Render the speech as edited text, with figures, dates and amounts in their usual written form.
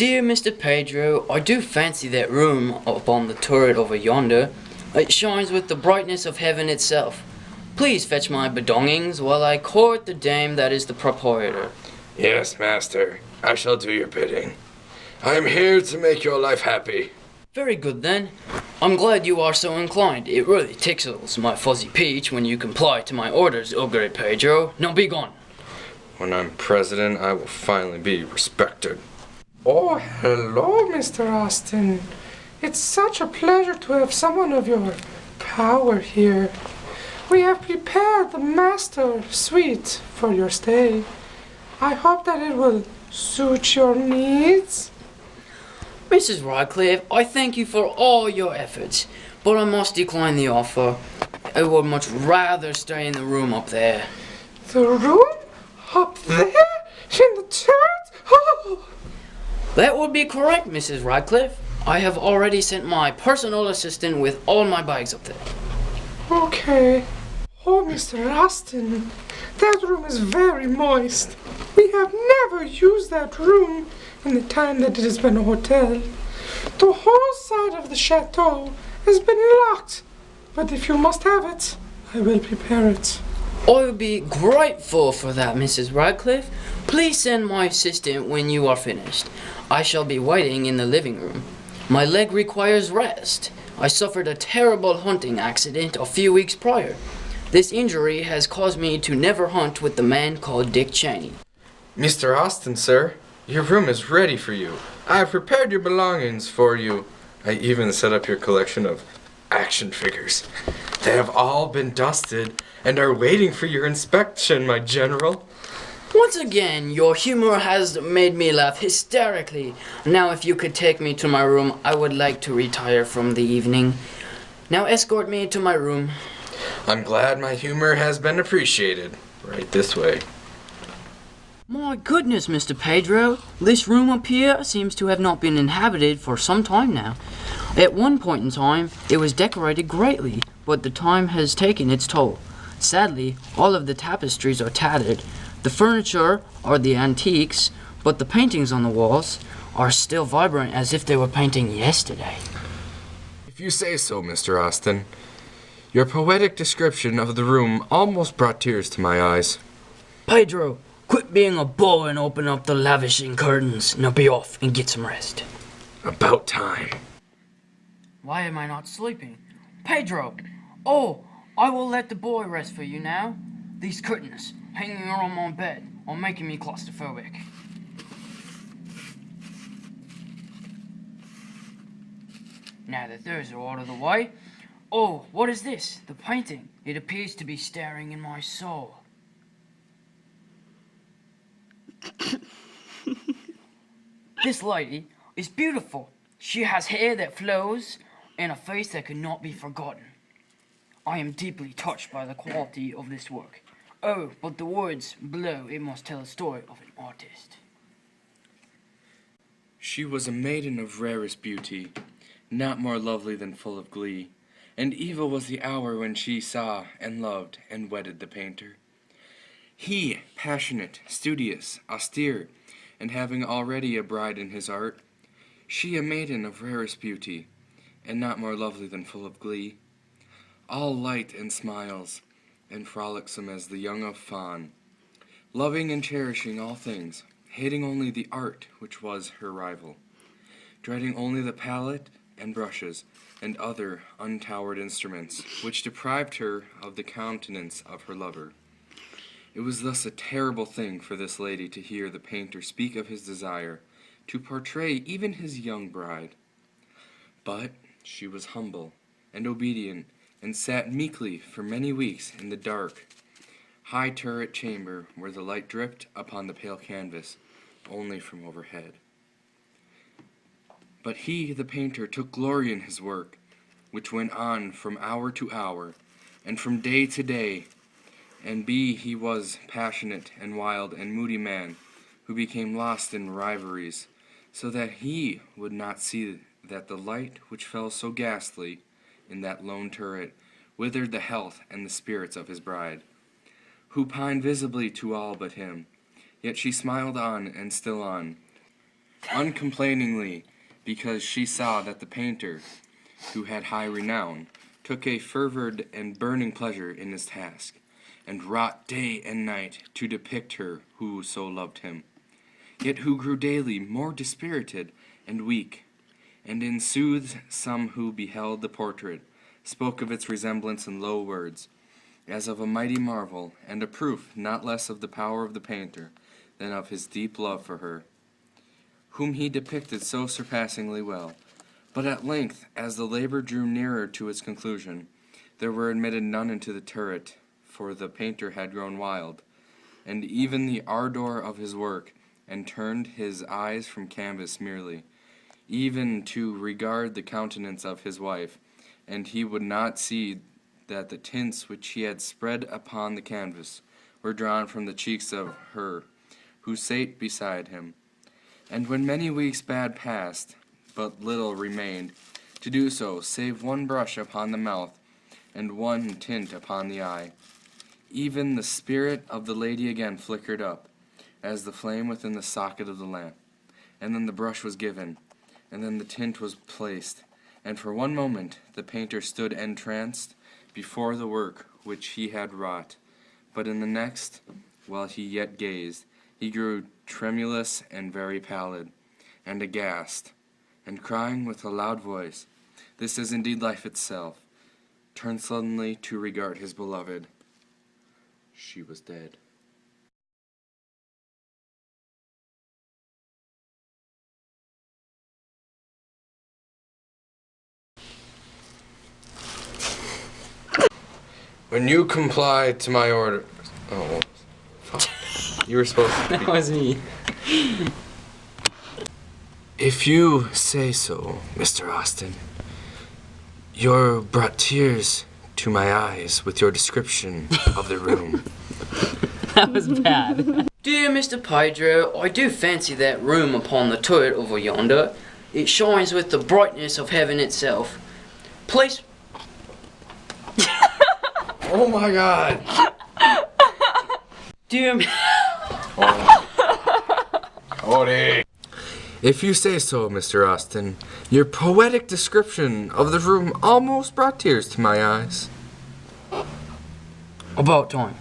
Dear Mr. Pedro, I do fancy that room up on the turret over yonder. It shines with the brightness of heaven itself. Please fetch my belongings while I court the dame that is the proprietor. Yes, master. I shall do your bidding. I am here to make your life happy. Very good then. I'm glad you are so inclined. It really tickles my fuzzy peach when you comply to my orders, O great Pedro. Now be gone. When I'm president, I will finally be respected. Oh, hello, Mr. Austin. It's such a pleasure to have someone of your power here. We have prepared the master suite for your stay. I hope that it will suit your needs. Mrs. Radcliffe, I thank you for all your efforts, but I must decline the offer. I would much rather stay in the room up there. The room? Up there? In the turret? Oh! That would be correct, Mrs. Radcliffe. I have already sent my personal assistant with all my bags up there. Okay. Oh, Mr. Austin, that room is very moist. We have never used that room in the time that it has been a hotel. The whole side of the chateau has been locked, but if you must have it, I will prepare it. I will be grateful for that, Mrs. Radcliffe. Please send my assistant when you are finished. I shall be waiting in the living room. My leg requires rest. I suffered a terrible hunting accident a few weeks prior. This injury has caused me to never hunt with the man called Dick Cheney. Mr. Austin, sir, your room is ready for you. I have prepared your belongings for you. I even set up your collection of action figures. They have all been dusted and are waiting for your inspection, my general. Once again, your humor has made me laugh hysterically. Now, if you could take me to my room, I would like to retire from the evening. Now, escort me to my room. I'm glad my humor has been appreciated. Right this way. My goodness, Mr. Pedro, this room up here seems to have not been inhabited for some time now. At one point in time, it was decorated greatly, but the time has taken its toll. Sadly, all of the tapestries are tattered. The furniture are the antiques, but the paintings on the walls are still vibrant as if they were painting yesterday. If you say so, Mr. Austin. Your poetic description of the room almost brought tears to my eyes. Pedro, quit being a bull and open up the lavishing curtains. Now be off and get some rest. About time. Why am I not sleeping? Pedro! Oh, I will let the boy rest for you now. These curtains hanging around my bed are making me claustrophobic. Now that those are out of the way. Oh, what is this? The painting. It appears to be staring in my soul. This lady is beautiful. She has hair that flows and a face that cannot be forgotten. I am deeply touched by the quality of this work. Oh, but the words below, it must tell a story of an artist. She was a maiden of rarest beauty, not more lovely than full of glee, and evil was the hour when she saw and loved and wedded the painter. He, passionate, studious, austere, and having already a bride in his art, she a maiden of rarest beauty, and not more lovely than full of glee, all light and smiles, and frolicsome as the young of fawn, loving and cherishing all things, hating only the art which was her rival, dreading only the palette and brushes and other untowered instruments which deprived her of the countenance of her lover. It was thus a terrible thing for this lady to hear the painter speak of his desire to portray even his young bride. But she was humble and obedient, and sat meekly for many weeks in the dark, high turret chamber where the light dripped upon the pale canvas only from overhead. But he, the painter, took glory in his work, which went on from hour to hour, and from day to day, and he was passionate and wild and moody man, who became lost in rivalries, so that he would not see that the light which fell so ghastly in that lone turret withered the health and the spirits of his bride, who pined visibly to all but him, yet she smiled on and still on, uncomplainingly, because she saw that the painter, who had high renown, took a fervid and burning pleasure in his task, and wrought day and night to depict her who so loved him, yet who grew daily more dispirited and weak. And in sooth some who beheld the portrait spoke of its resemblance in low words, as of a mighty marvel, and a proof not less of the power of the painter than of his deep love for her, whom he depicted so surpassingly well. But at length, as the labor drew nearer to its conclusion, there were admitted none into the turret, for the painter had grown wild, and even the ardor of his work, and turned his eyes from canvas merely, even to regard the countenance of his wife, and he would not see that the tints which he had spread upon the canvas were drawn from the cheeks of her who sate beside him. And when many weeks bad passed, but little remained to do so, save one brush upon the mouth, and one tint upon the eye. Even the spirit of the lady again flickered up, as the flame within the socket of the lamp, and then the brush was given, and then the tint was placed, and for one moment the painter stood entranced before the work which he had wrought, but in the next, while he yet gazed, he grew tremulous and very pallid, and aghast, and crying with a loud voice, "This is indeed life itself," turned suddenly to regard his beloved. She was dead. When you comply to my order... Oh, fuck. You were supposed to That was me. If you say so, Mr. Austin, you brought tears to my eyes with your description of the room. That was bad. Dear Mr. Pedro, I do fancy that room upon the turret over yonder. It shines with the brightness of heaven itself. Please... Oh my god! Dear... Cody! If you say so, Mr. Austin, your poetic description of the room almost brought tears to my eyes. About time.